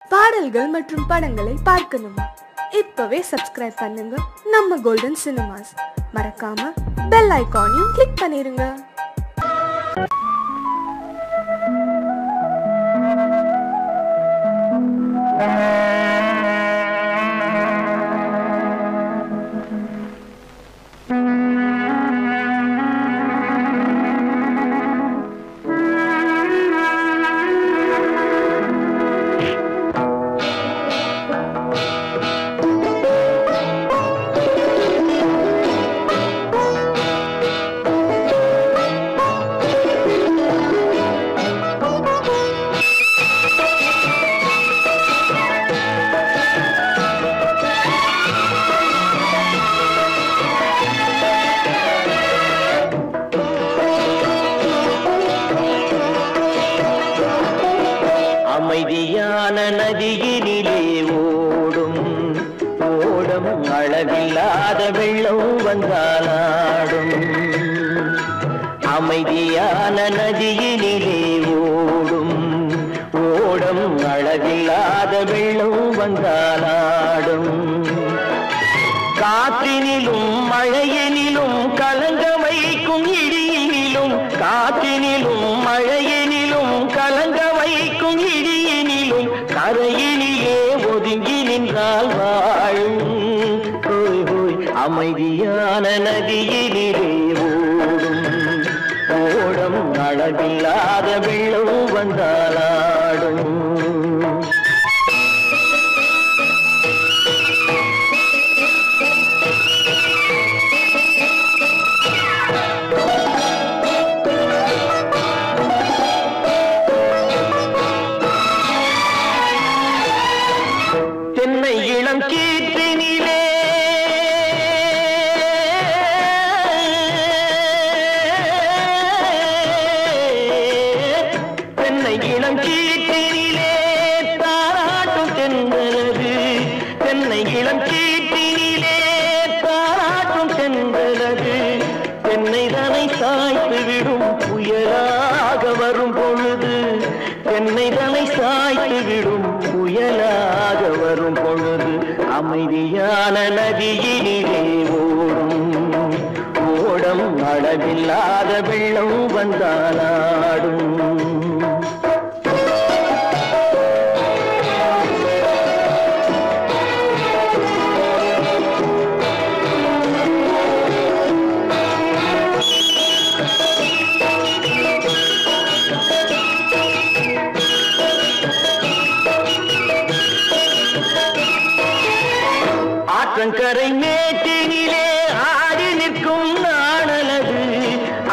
பாடல்கள் மற்றும் படங்களை பார்க்கணுமா? இப்பவே சப்ஸ்கிரைப் பண்ணுங்க நம்ம கோல்டன் சினிமாஸ். மறக்காம பெல் ஐகானையும் கிளிக் பண்ணிருங்க. அமைதியான நதியினிலே ஓடும் ஓடம் அளவில்லாத வெள்ளம் வந்தாலாடும். அமைதியான நதியினிலே ஓடும் ஓடம் அளவில்லாத வெள்ளம் வந்தாலாடும். காற்றினிலும் மழையினிலும் கலங்க வைக்கும் இடியினிலும், காற்றினிலும் மழையினிலும் கலங்க வைக்கும் இடியினிலும் கரையினிலே ஒதுங்கி நின்றால் வாழும். ஹோய் ஹோய் அமைதியான நதியினிலே ஓடும் ஓடம் அளவில்லாத வெள்ளம் வந்தாலாடும். தென்னை இளம் கீற்றினிலே தென்னை இளம் கீற்றினிலே தாராட்டும் தென்றலது. தென்னை இளம் கீற்றினிலே தாராட்டும் தென்றலது. தென்னை தனை சாய்த்து விடும் புயலாக வரும் பொழுது, தென்னை தனை சாய்த்து விடும் புயலாக வரும் பொழுது அமைதியான நதியினிலே ஓடும் ஓடம் அளவில்லாத வெள்ளம் வந்தாலாடும். ஆற்றங்கரை மேட்டினிலே ஆடி நிற்கும் நாணலது.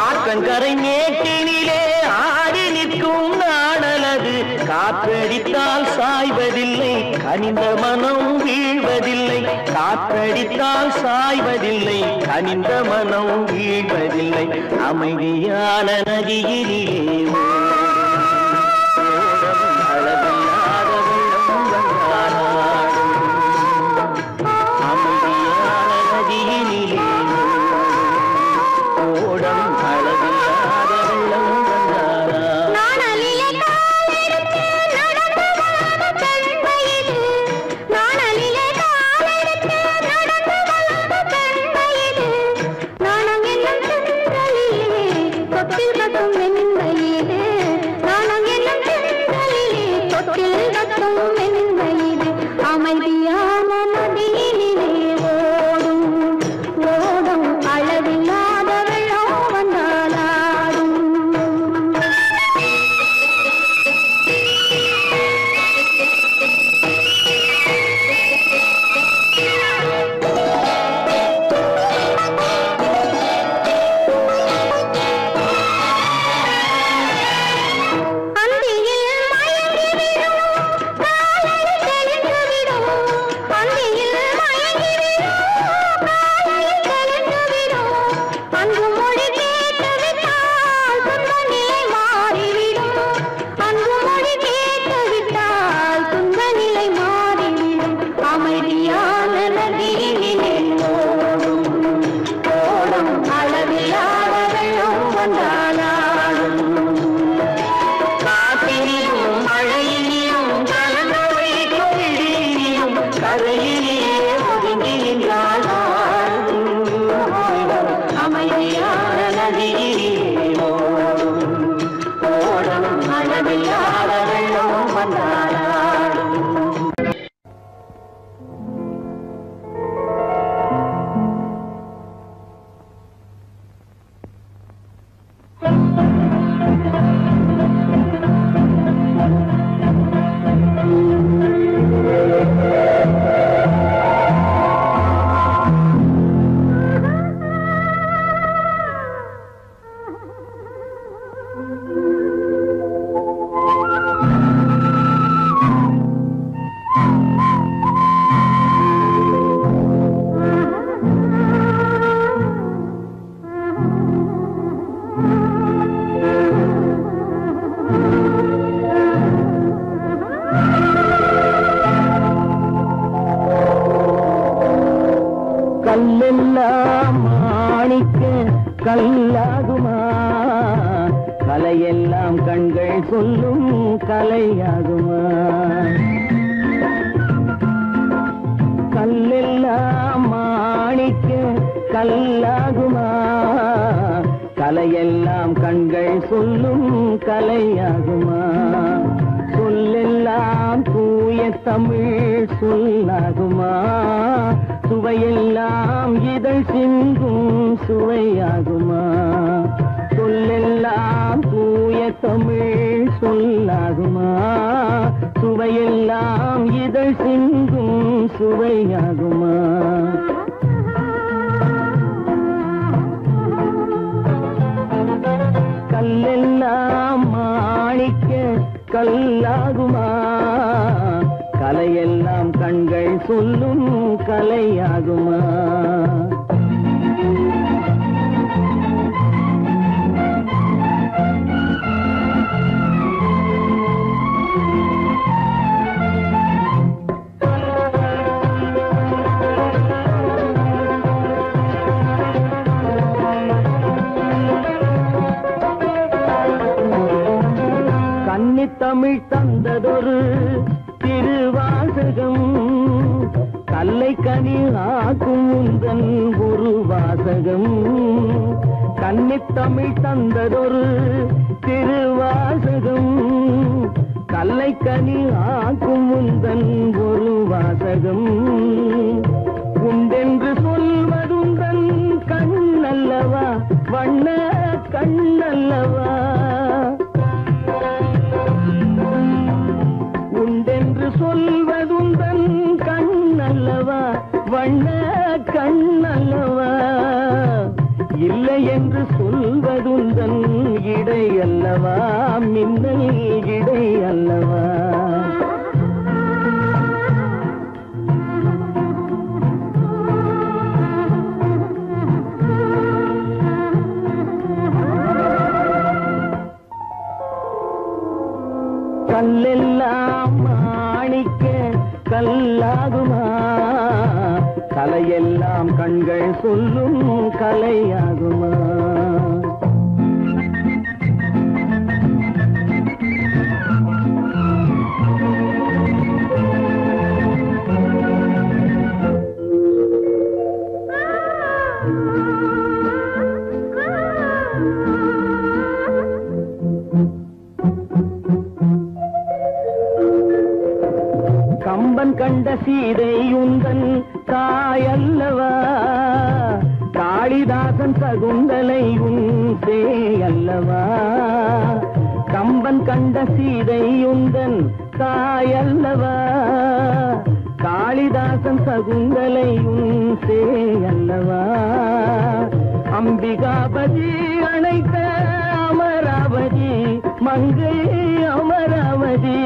ஆற்றங்கரை மேட்டினிலே ஆடி நிற்கும் நாணலது. காற்றடித்தால் சாய்வதில்லை, கனிந்த மனம் வீழ்வதில்லை. காற்றடித்தால் சாய்வதில்லை, கனிந்த மனம் வீழ்வதில்லை. அமைதியான நதியினிலே அந்தியில் மயங்கி விடும் கரையிலே ஒதுங்கி நின்றாள் அமைதியான நதியிலே ஓடும் ஓடும் அளவில்லாத வெள்ளம் வந்தாடும். கல்லெல்லாம் மாணிக்க கல்லாகுமா, கலையெல்லாம் கண்கள் சொல்லும் கலையாகுமா. கல்லெல்லாம் மாணிக்க கல்லாகுமா, கலையெல்லாம் கண்கள் சொல்லும் கலையாகுமா. சொல்லெல்லாம் தூய தமிழ் சொல்லாகுமா, சுவையெல்லாம் இதழ் சிந்தும் சுவையாகுமா. சொல்லெல்லாம் தூய தமிழ் சொல்லாகுமா, சுவையெல்லாம் இதழ் சிந்தும் சுவையாகுமா. கல்லெல்லாம் மாணிக்க கல்லாகுமா, கலையெல்லாம் கண்கள் சொல்லும் கலையாகுமா. கன்னித்தமிழ் தந்ததொரு திருவாசகம், கல்லை கனி ஆக்கும் உந்தன் ஒரு வாசகம். கன்னித்தமிழ் தந்ததொரு திருவாசகம், கல்லை கனி ஆக்கும் உந்தன் ஒரு வாசகம். உண்டென்று சொல்வதுந்தன் கண்ணல்லவா, வண்ண கண்ணல்லவா. உண்டென்று சொல்வதுந்தன் கண்ணல்லவா, வண்ண கண்ணல்லவா. இல்லை என்று சொல்வதுந்தன் இடை அல்லவா, மின்னல் இடை அல்லவா. கல்லெல்லாம் மாணிக்க கல்லாகுமா, கலையெல்லாம் கண்கள் சொல்லும் கலையாகுமா. கம்பன் கண்ட சீதை உந்தன் தாயல்லவா, காளிதாசன் சகுந்தலை உன் சேயல்லவா. கம்பன் கண்ட சீதை உந்தன் தாயல்லவா, காளிதாசன் சகுந்தலை உன் சேயல்லவா. அம்பிகாபதி அணைத்த அமராவதி மங்கை அமராவதி.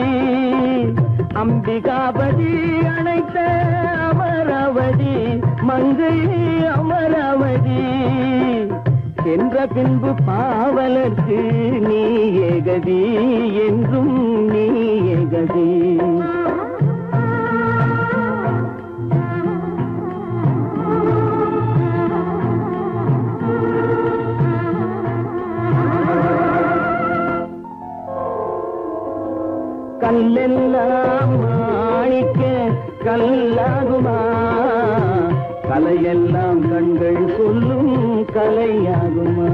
அம்பிகாபதி அணைத்த அமராவதி மங்கை அமராவதி. சென்ற பின்பு பாவலர்க்கு நீ ஏகதி, என்றும் நீ ஏகதி. கல்லெல்லாம் மாணிக்க கல்லாகுமா? கலையெல்லாம் கண்கள் சொல்லும் கலையாகுமா?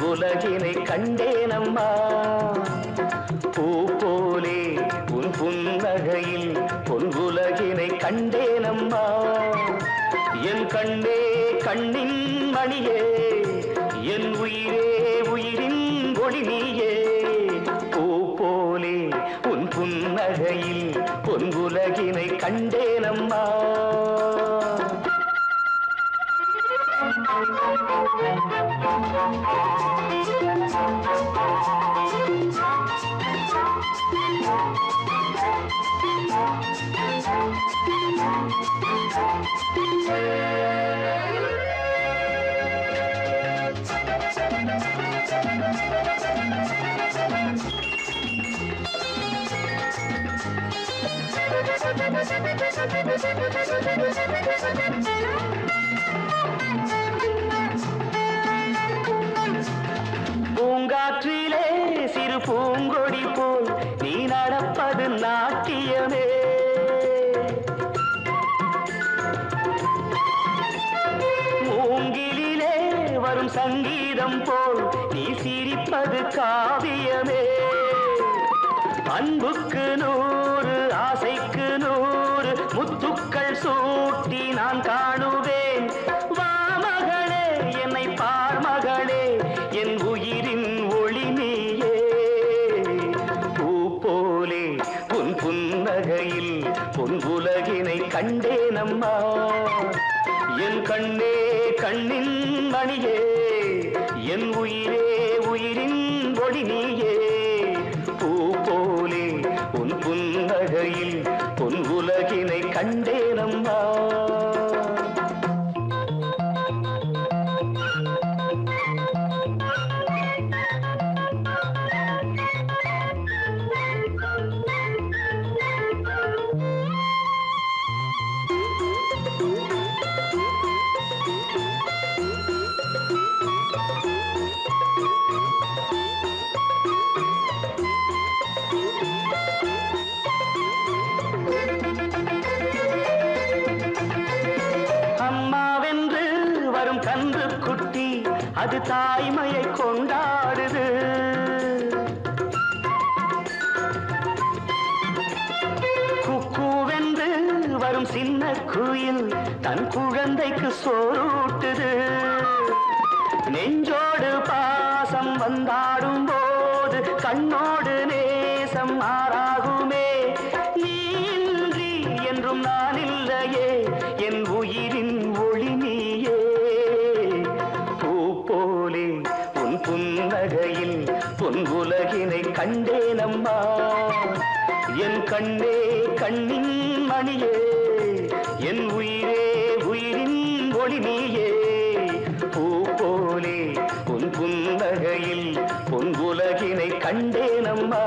உலகினை கண்டேனம்மா பூ போலே உன் புன்னகையில் பொன்னுலகினை கண்டேனம்மா என் கண்ணே கண்ணின் மணியே என் உயிரே உயிரின் ஒளி நீயே பூ போலே உன் புன்னகையில் பொன்னுலகினை கண்டேனம்மா பூங்காற்றிலே சிறு பூங்கொடி போல் நீ நடப்பது நாட்டியமே மூங்கிலே வரும் சங்கீதம் போல் நீ சிரிப்பது காவியமே அன்புக்கு 100 ஆசைக்கு 100 முத்துக்கள் சூட்டி நான் காணுவேன் வா மகளே என்னை பார் மகளே என் உயிரின் ஒளி நீயே பூ போலே உன் புன்னகையில் பொன் உலகினை கண்டேனம்மா என் கண்ணே கண்ணின் மணியே என் உயிரே உயிரின் ஒளி நீயே பூ போலே உன் புன்னகையில் பொன் உலகினை கண்டேனம்மா கன்று குட்டி அது தாய்மையை கொண்டாடுது குக்கூவென்று வரும் சின்ன குயில் தன் குழந்தைக்கு சோறூட்டுது நெஞ்சோடு பாசம் வந்தாடும் போது கண்ணோடு நேசம் மாறாகுமே நீன்றி என்றும் நான் இல்லையே என் உயிரின் ஒளி நீயே புன்னகையில் பொன் உலகினை கண்டேனம்மா என் கண்ணே கண்ணின் மணியே என் உயிரே உயிரின் ஒளி நீயே பூ போலே உன் புன்னகையில் பொன் உலகினை கண்டேனம்மா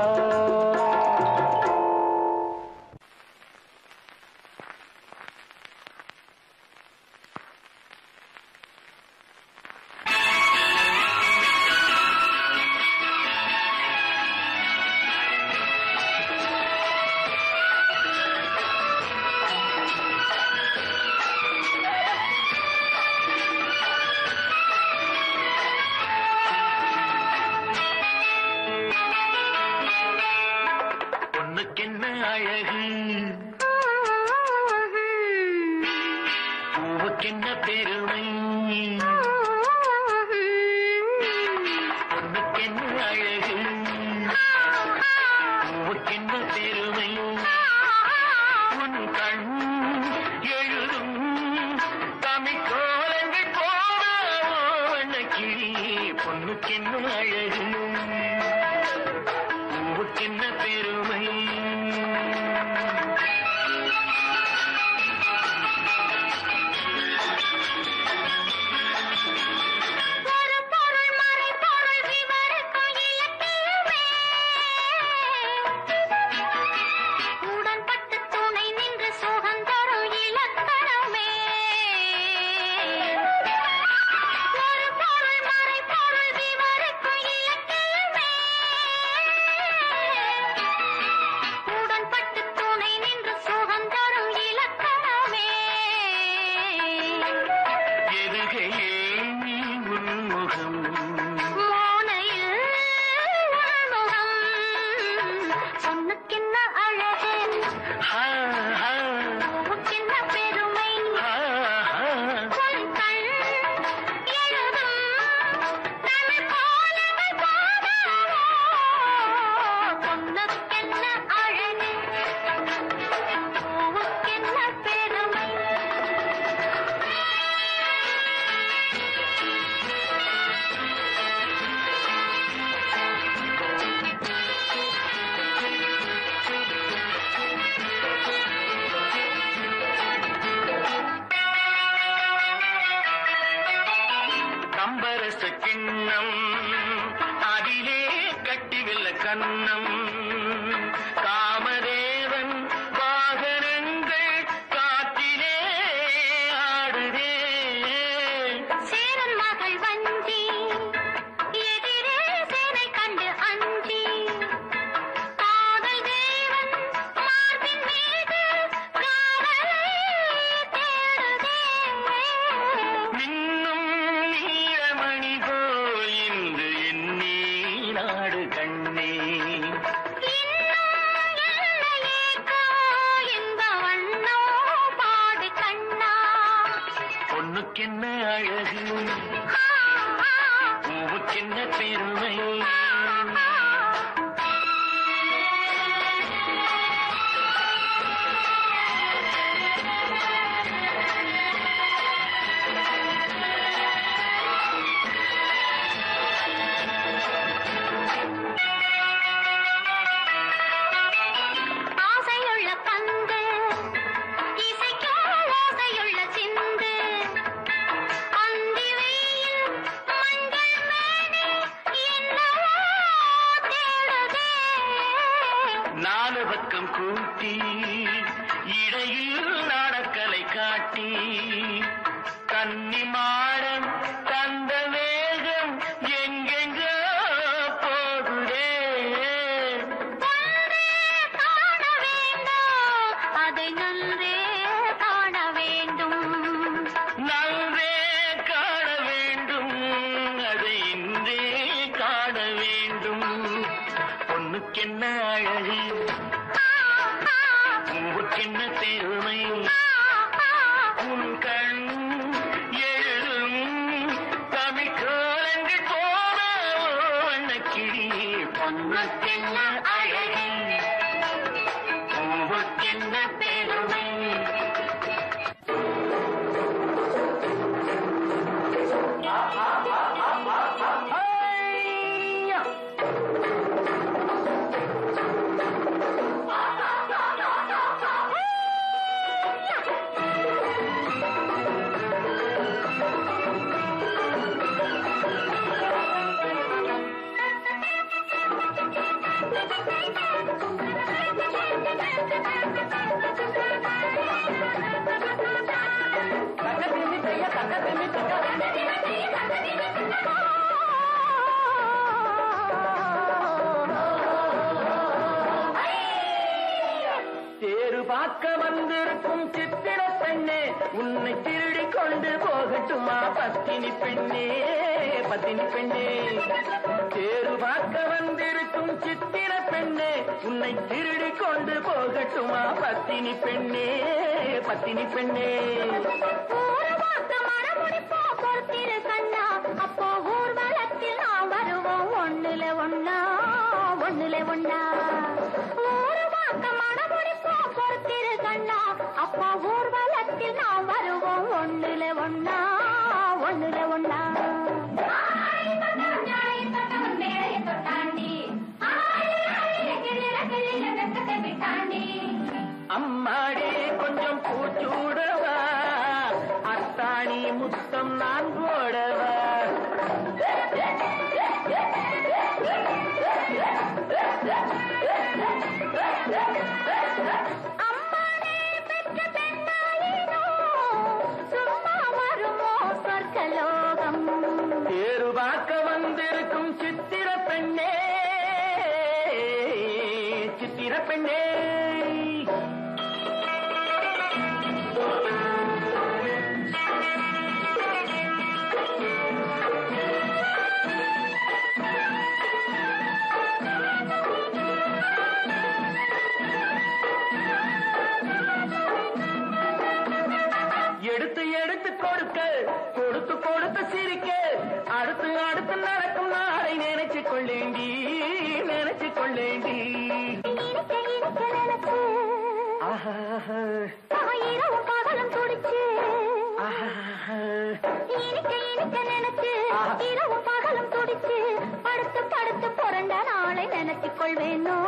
கன்னம் காமதேவன் வாகனங்கள் காற்றிலே ஆடுதே. சேரன் மகள் வஞ்சி எதிரே சேனை கண்டு அஞ்சி காதல் தேவன் மார்பின் மீது காதலை தேடுதே. மின்னும் நீலமணி போல் இன்று எண்ணி நாடு கண்ணே. இன்னும் எல்லையேக்கோ இன்ப வண்ணோ பாடு கண்ணா. பொண்ணுக்கென்ன அழகு ஆ, ஆ, பூவுக்கென்ன பெருமை. ஆ. ஆசையுள்ள பந்து இசைக்கோ ஓசையுள்ள சிந்து அந்தி வெயில் மஞ்சள் மேனி என்னவோ தேடுதே. நாலு பக்கம் கூட்டி இடையில் நாடக்கலை காட்டி கன்னி மாடம் தந்த வேகம் எங்கெங்கோ போகுதே. ஒன்றே காண வேண்டும் அதை நன்றே காண வேண்டும். நன்றே காண வேண்டும் அதை இன்றே காண வேண்டும். பொண்ணுக்கென்ன அழகு ஆ, ஆ, பூவுக்கென்ன பெருமை. ஆ, ஆ. உன் கண் எழுதும் தமிழ்கோலங்கள் போன வண்ணக்கிளி. பொண்ணுக்கென்ன அழகு பூவுக்கென்ன பெருமை. தேரு பார்க்க வந்திருக்கும் சித்திர பெண்ணே உன்னை திருடி கொண்டு போகட்டுமா பத்தினி பெண்ணே பத்தினி பெண்ணே. தேரு பார்க்க வந்திருக்கும் சித்திர பெண்ணே உன்னை திருடி கொண்டு போகட்டுமா பத்தினி பெண்ணே பத்தினி பெண்ணே. ஊரு பார்த்து மணமுடிப்போ பொறுத்திரு கண்ணா. அப்போ ஊர்வலத்தில் நாம் வருவோம் ஒண்ணுல ஒண்ணா ஒண்ணுல ஒண்ணா. ஊரு பார்த்து மணமுடிப்போ பொறுத்திரு கண்ணா. அப்போ ஊர்வலத்தில் நாம் வருவோம் ஒண்ணுல ஒண்ணா ஒண்ணுல ஒண்ணா. அம்மாடி கொஞ்சம் பூச்சூடவா அத்தாணி முத்தம் நான் போடவா. அம்மானே பெற்ற பெண்ணாயினோ சும்மா வருமோ சொர்க்கலோகம். தேரு பார்க்க வந்திருக்கும் சித்திர பெண்ணே சித்திர பெண்ணே. எடுத்து எடுத்து கொடுக்க கொடுத்து கொடுத்து சிரிக்க அடுத்து அடுத்து நடக்கும் நாளை நினைச்சு கொள்ளேண்டி நினைச்சு கொள்ளேண்டி. இனிக்க இனிக்க நினைச்சு ஆஹா இரவும் பகலும் துடிச்சு. ஆஹா இனிக்க இனிக்க நினைச்சு இரவும் பகலும் துடிச்சு. படுத்து படுத்து புரண்ட நாளை நினைச்சுக் கொள்வேனோ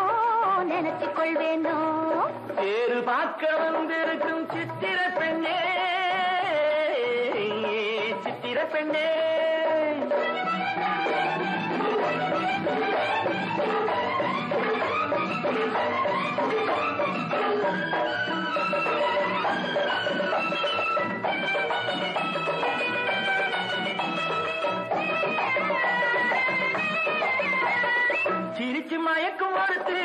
நினைச்சுக் கொள்வேனோ. தேரு பார்க்க வந்திருக்கும் சித்திர பெண்ணே சித்திர பெண்ணே. சிரிச்சு மயக்கும் ஒருத்து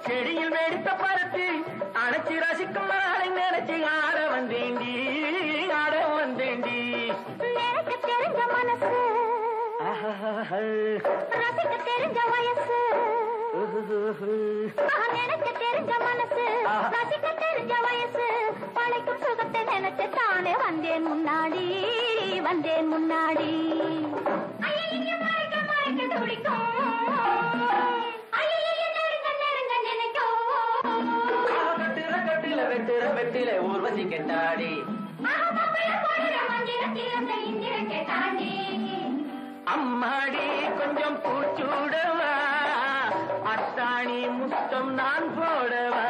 செடியில் வெடித்த பருத்து அணைச்சி ரசிக்கும் நாளை நினைச்சு ஆட வந்தேண்டி ஆட வந்தேண்டி. எனக்கு தெரிஞ்ச மனசு ரசிக்க தெரிஞ்ச வயசு எனக்கு தெரிஞ்ச மனசு ரசிக்க தெரிஞ்ச வயசு பழைக்கும் சுகத்தை நினைச்சு தானே வந்தேன் முன்னாடி வந்தேன் முன்னாடி. வெட்டுற வெட்டில ஊர்வசி கெட்டாடி அம்மாடி கொஞ்சம் பூச்சூடவா அத்தாணி முத்தம் நான் போடவா.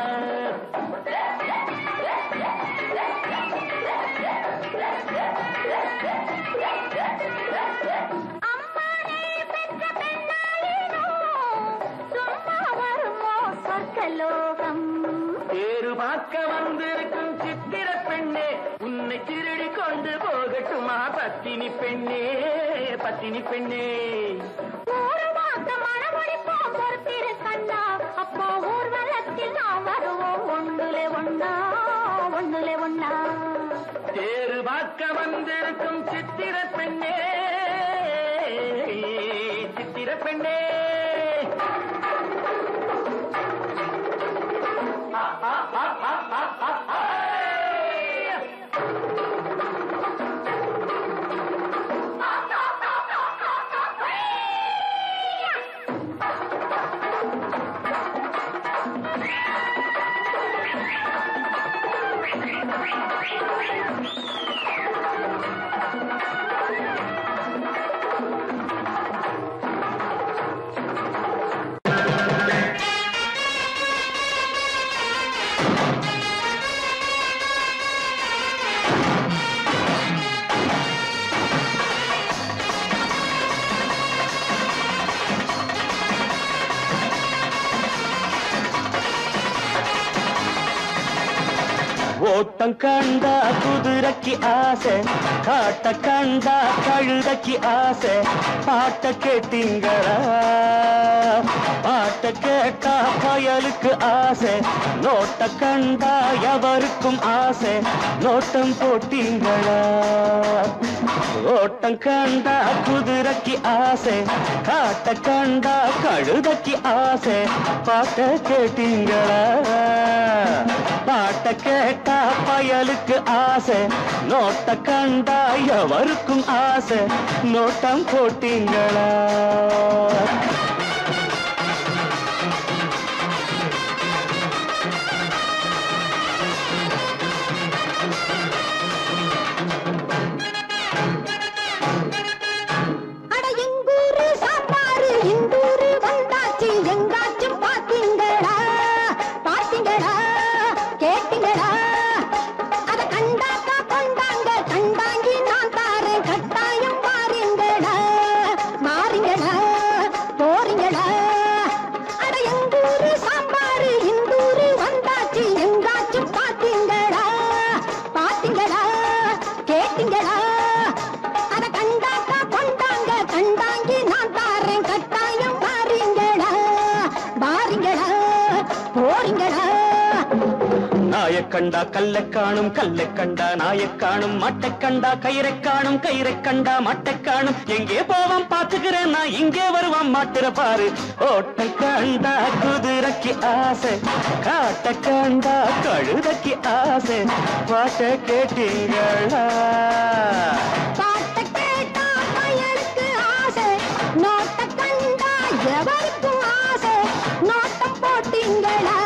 தேரு பார்க்க வந்திருக்கும் சித்திர பெண்ணே உன்னை திருடி கொண்டு போகட்டுமா பத்தினி பெண்ணே பத்தினி பெண்ணே. அப்போ ஊர்வலத்தில் நாம் வருவோம் ஒன்றுலே ஒன்னா ஒன்றுலே ஒன்னா. தேரு பார்க்க வந்திருக்கும் சித்திர பெண்ணே சித்திர பெண்ணே. ஓட்டம் கண்டா குதிரைக்கு ஆசை, காட்ட கண்டா கழுதைக்கு ஆசை. பாட்ட கேட்டீங்களா? பாட்ட கேட்டா பயலுக்கு ஆசை. நோட்ட கண்டா எவருக்கும் ஆசை. நோட்டம் போட்டீங்களா? ஓட்டம் கண்டா குதிரைக்கு ஆசை, காட்ட கண்டா கழுதைக்கு ஆசை. பாட்ட கேட்டீங்களா? பாட்ட கேட்டா பயலுக்கு ஆசை. நோட்ட கண்டா எவருக்கும் ஆசை. நோட்டம் போட்டீங்களா? கண்டா கல்லை காணும், கல்லை கண்டா நாயை காணும், மட்டை கண்டா கயிறை காணும், கயிறை கண்டா மட்டை காணும். எங்கே போவான் பாத்துக்கிறேன் நான், இங்கே வருவான் மாட்டுற பாரு. ஓட்ட கண்டா குதிரைக்கு ஆசை, காட்ட கண்டா கழுதைக்கு ஆசை. பாட்ட கேட்டீங்களா? பாட்ட கேட்டா பயலுக்கு ஆசை. நோட்ட கண்டா எவருக்கும் ஆசை. நோட்டம் போட்டீங்களா?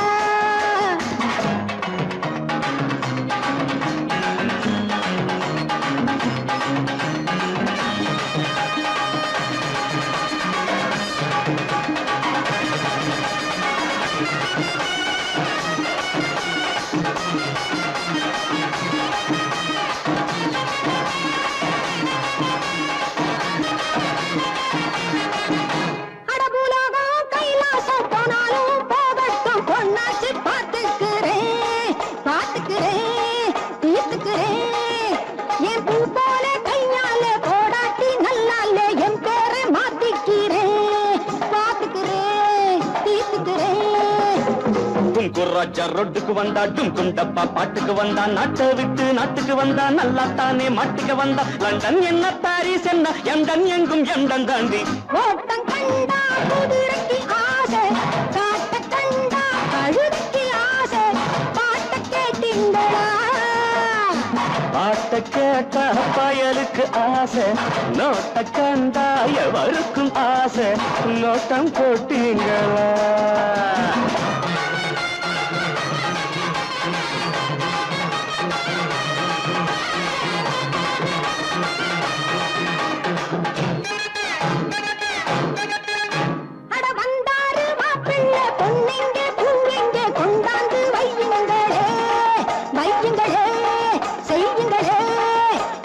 குர்ராஜா ரொட்டுக்கு வந்தா டும் டப்பா பாட்டுக்கு வந்தா நாட்டை விட்டு நாட்டுக்கு வந்தா நல்லா தானே மாட்டுக்கு வந்தா லண்டன் என்ன பாரிஸ் என்ன எண்டன் எங்கும் எண்டன் தாண்டி ஓட்டம் கண்டா குதிரைக்கு ஆசை காட்ட கண்டா கழுதைக்கு ஆசை பாட்ட கேட்டீங்களா பாட்ட கேட்டா பயலுக்கு ஆசை நோட்ட கண்டா எவருக்கும் ஆசை நோட்டம் போட்டீங்களா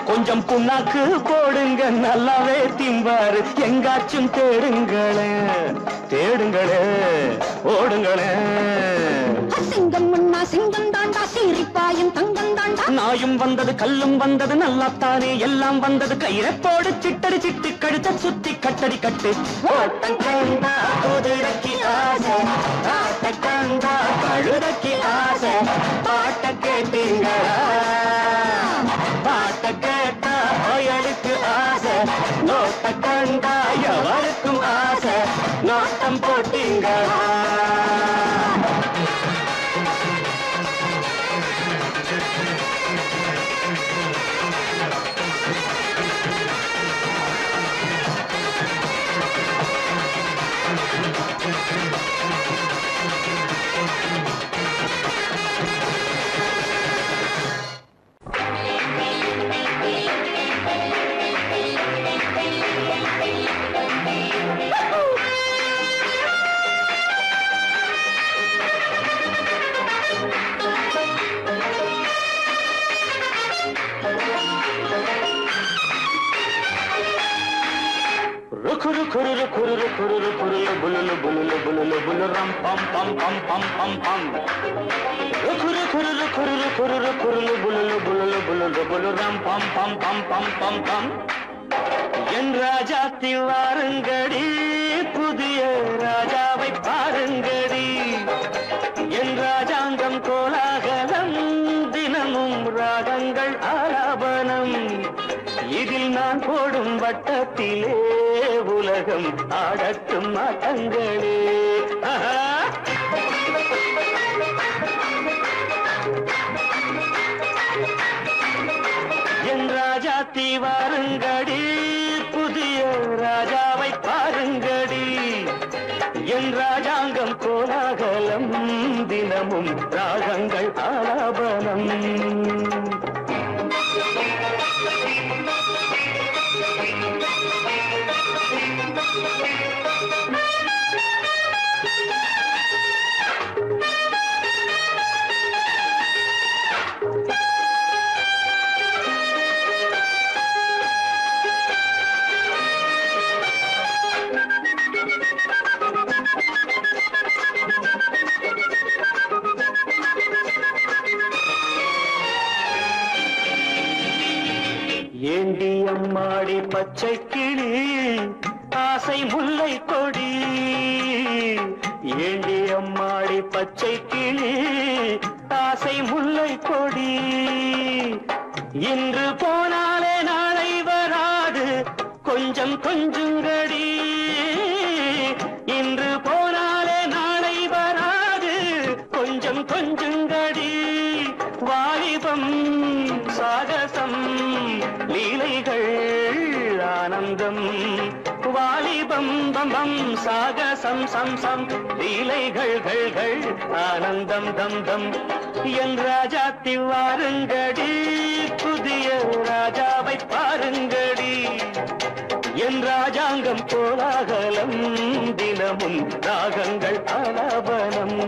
கொஞ்சம் புண்ணாக்கு போடுங்க நல்லாவே திம்பாரு எங்காச்சும் தேடுங்களே தேடுங்களே ஓடுங்களே சிங்கம் முன்னா சிங்கம் தாண்டா சீரிப்பாயும் தங்கம் தாண்டா நாயும் வந்தது கல்லும் வந்தது நல்லாத்தானே எல்லாம் வந்தது கயிறை போடு சிட்டடி சிட்டு கழுத்த சுத்தி கட்டடி கட்டு ஓட்டம் கண்டா குதிரைக்கு ஆசை காட்ட கண்டா கழுதைக்கு ஆசை பாட்ட கேட்டீங்களா பாட்ட கேட்டா பயலுக்கு ஆசை நோட்ட கண்டா எவருக்கும் ஆசை நோட்டம் போட்டீங்களா kururu kururu kururu kurulu bululu bululu bululu bulu ram pam pam pam pam pam pam kururu kururu kururu kururu kurulu bululu bululu bululu bulu ram pam pam pam pam pam pam என் ராஜாத்தி வாருங்கடி புதிய ராஜாவை பாருங்கடி என் ராஜாங்கம் கோலாகலம் தினமும் ராகங்கள் ஆலாபனம் இதில் நான் போடும் வட்டத்திலே உலகம் ஆடட்டும் ஆட்டங்களே என் ராஜாத்தி வாருங்கடி புதிய ராஜாவை பாருங்கடி என் ராஜாங்கம் கோலாகலம் தினமும் ராகங்கள் ஆலாபனம் ஏண்டி அம்மாடி பச்சை கிளி ஆசை முல்லை கொடி ஏண்டி அம்மாடி பச்சை கிளி ஆசை முல்லை கொடி இன்று போனாலே நாளை வராது கொஞ்சம் கொஞ்சங்கடி இன்று போனாலே நாளை வராது கொஞ்சம் கொஞ்சங்கடி வாலிபம் சாகசம் லீலைகள் ஆனந்தம் வாலிபம் பம்பம் சாகசம் சம் சம் லீலைகள் ஆனந்தம் தம் தம் என் ராஜாத்தி வாருங்கடி புதிய ராஜாவை பாருங்கடி என் ராஜாங்கம் கோலாகலம் தினமும் ராகங்கள் ஆலாபனம்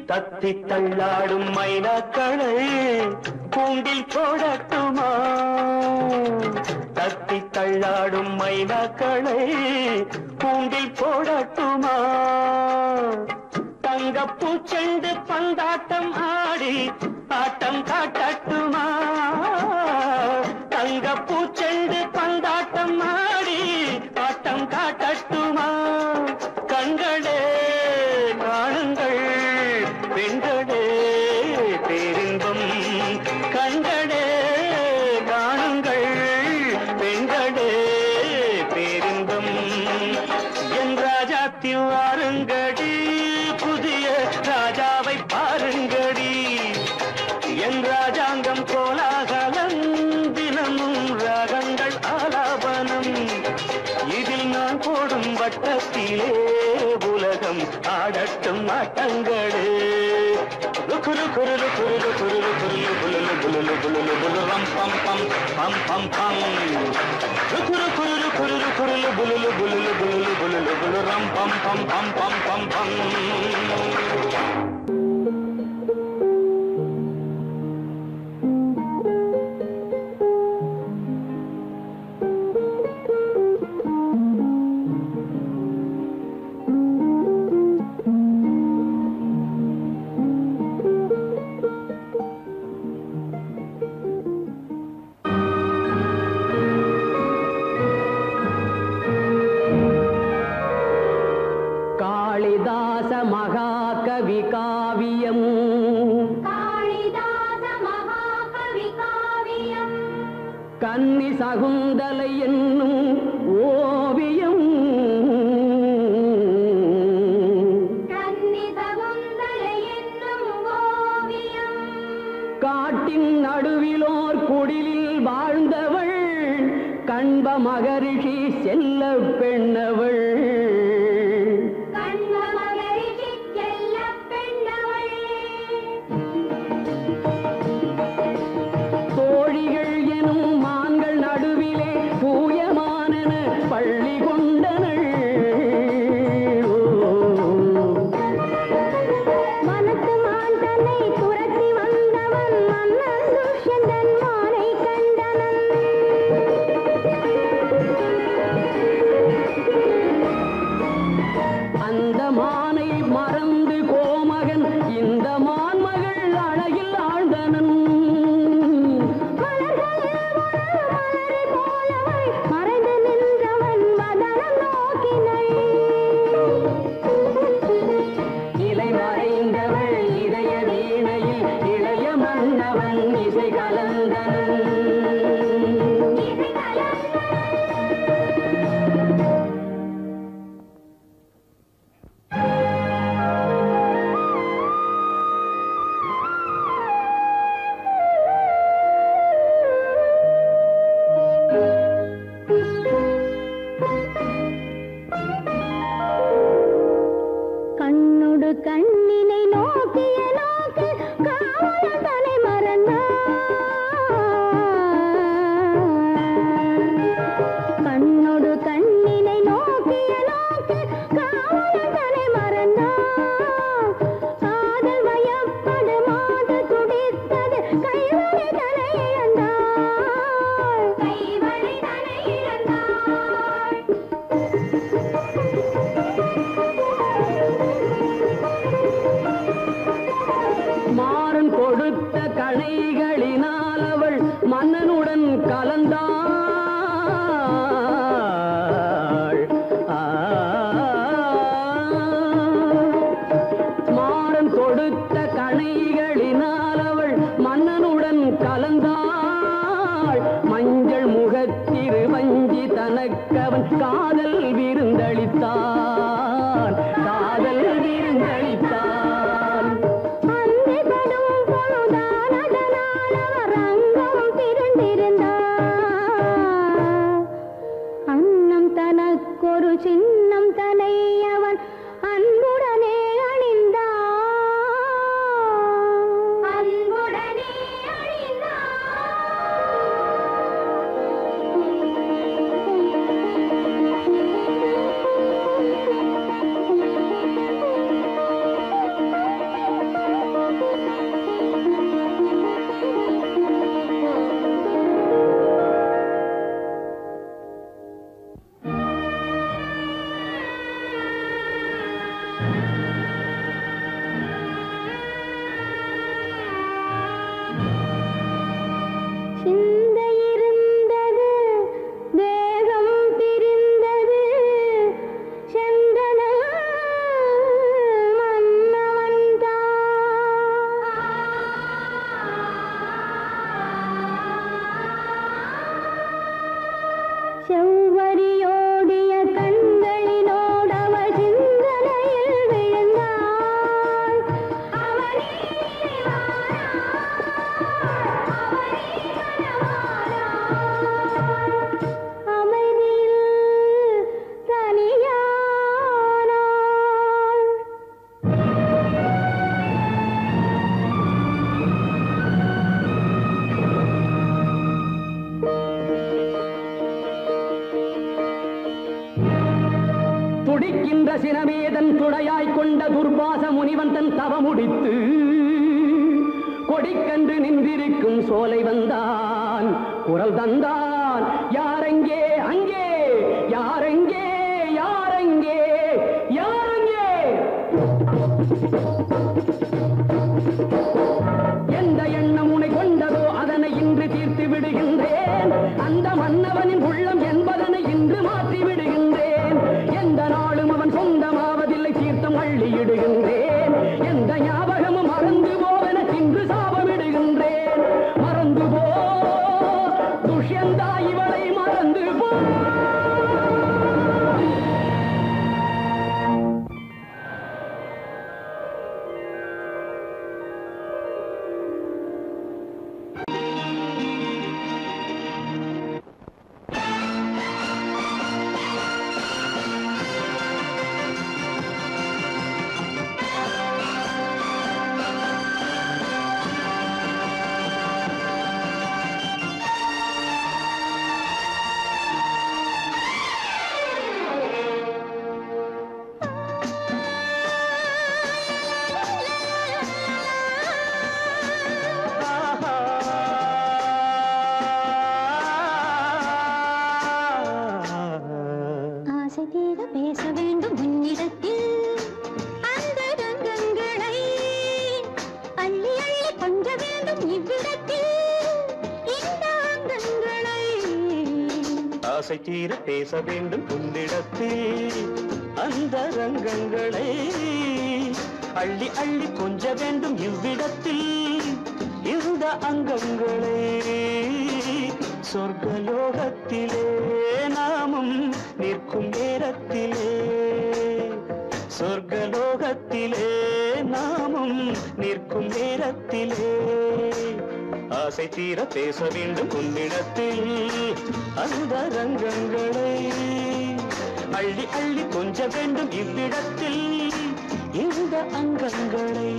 தத்தி தள்ளாடும் மைனாக்களை கூண்டில் போடட்டுமா? தத்தி தள்ளாடும் மைனாக்களை கூண்டில் போடட்டுமா? தங்கப்பூ செண்டு பந்தாட்டம் ஆடி ஆட்டம் காட்டட்டுமா? தங்கப்பூ செண்டு பந்தாட்டம் ஆடி ஆட்டம் காட்டட்டுமா? கண்களே காணுங்கள் பெண்களே பேரின்பம், கண்களே காணுங்கள் பெண்களே பேரின்பம். என் ராஜாத்தி வாருங்கடி, புதிய ராஜாவை பாருங்கடி. என் ராஜாங்கம் கோலாகலம், தினமும் ராகங்கள் ஆலாபனம். இதில் நான் போடும் வட்டத்திலே உலகம் ஆடட்டும் ஆட்டங்களே. குரு குரு குரு குரு குரு குலுலு குலுலு குலுலு குலு ரம் பம் பம் பம் பம் பம். குரு குரு குரு குரு குலுலு குலுலு குலுலு குலுலு குலு ரம் பம் பம் பம் பம் பம் பம். காளிதாச மகாகவி காவியம், காளிதாச மகாகவி காவியம், கன்னி சகுந்தலை என்னும் ஓவியம், கன்னி சகுந்தலை என்னும் ஓவியம். காட்டின் நடுவிலோர் குடிலில் வாழ்ந்தவள், கண்ப மகரிஷி செல்ல பெண்ணவள். தோழிகள் எனும் மான்கள் நடுவிலே தூயமானன பள்ளி கொண்டனள். மனத்து மான் தன்னை துரத்தி வந்தவன் மன்னன் துஷ்யந்தன் மானை கண்டனன். அந்த மானை மறந்து கோமகன் இந்த மான்மகள் அழகில் ஆழ்ந்தனன். மறைந்து நின்றவன் வதனம் நோக்கினள். இலை மறைந்தவள் இதய வீணையில் இளைய மன்னவன் இசை கலந்தனன். கண்ணொடு கண்ணினை நோக்கிய நோக்கு காவலன் தலை மறந்தான். கண்ணொடு கண்ணினை நோக்கிய நோக்கு காவலன் தலை மறந்தான். காதல் வயப்பது மாது துடித்தது கைவழி தலை இழந்தாள். கைவழி தலை இழந்தாள். மாறன் கொடுத்த கணைகளினால் துணையாய் கொண்ட துர்வாச முனிவன் தன் தவ முடித்து கொடிக்கன்று நின்றிருக்கும் சோலை வந்தான், குரல் தந்தான். யாரெங்கே அங்கே, யாரெங்கே யாரெங்கே யாரெங்கே? எந்த எண்ணம் உனை கொண்டதோ அதனை இன்று தீர்த்து விடுகின்றேன். அந்த மன்னவனின் உள்ளம் என்பதனை இன்று மாற்றி விடுகின்றேன். எந்த நாளும் அவன் சொந்தமாவதில்லை, தீர்த்தம் அள்ளியிடுகின்றேன். எந்த ஞாபகமும் மறந்து போவென இன்று சாபமிடுகின்றேன். மறந்து போ துஷ்யந்தா, இவளை மறந்து போ. பேச வேண்டும் உன்னிடத்தில் அந்த ரங்கங்களை அள்ளி அள்ளி கொஞ்ச வேண்டும் இவ்விடத்தில் இந்த அங்கங்களை. ஆசை தீர பேச வேண்டும் உன்னிடத்தில் அந்த ரங்கங்களை அள்ளி அள்ளி கொஞ்ச வேண்டும் இவ்விடத்தில் இந்த அங்கங்களை. சொர்க்கலோகத்திலே நாமும் நிற்கும் நேரத்திலே, சொர்க்கலோகத்திலே நாமும் நிற்கும் நேரத்திலே ஆசை தீர பேச வேண்டும் உன்னிடத்தில் அந்த ரங்கங்களை அள்ளி அள்ளி கொஞ்ச வேண்டும் இவ்விடத்தில் இந்த அங்கங்களை.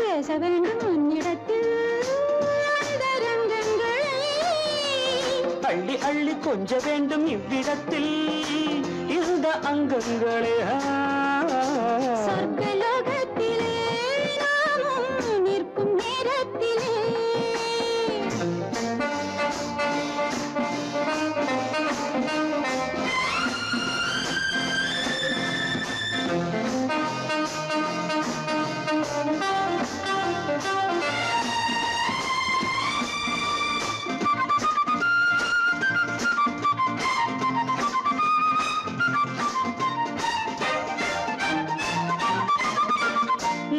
பேச வேண்டும் உன்னிடத்தில் அந்த ரங்கங்களை அள்ளி அள்ளி கொஞ்ச வேண்டும் இவ்விடத்தில் இந்த அங்கங்களே. சொர்க்கலோகத்திலே நாமும் நிற்கும் நேரத்திலே.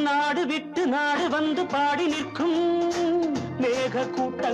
நாடு விட்டு நாடு வந்து பாடி நிற்கும் மேக கூட்டம்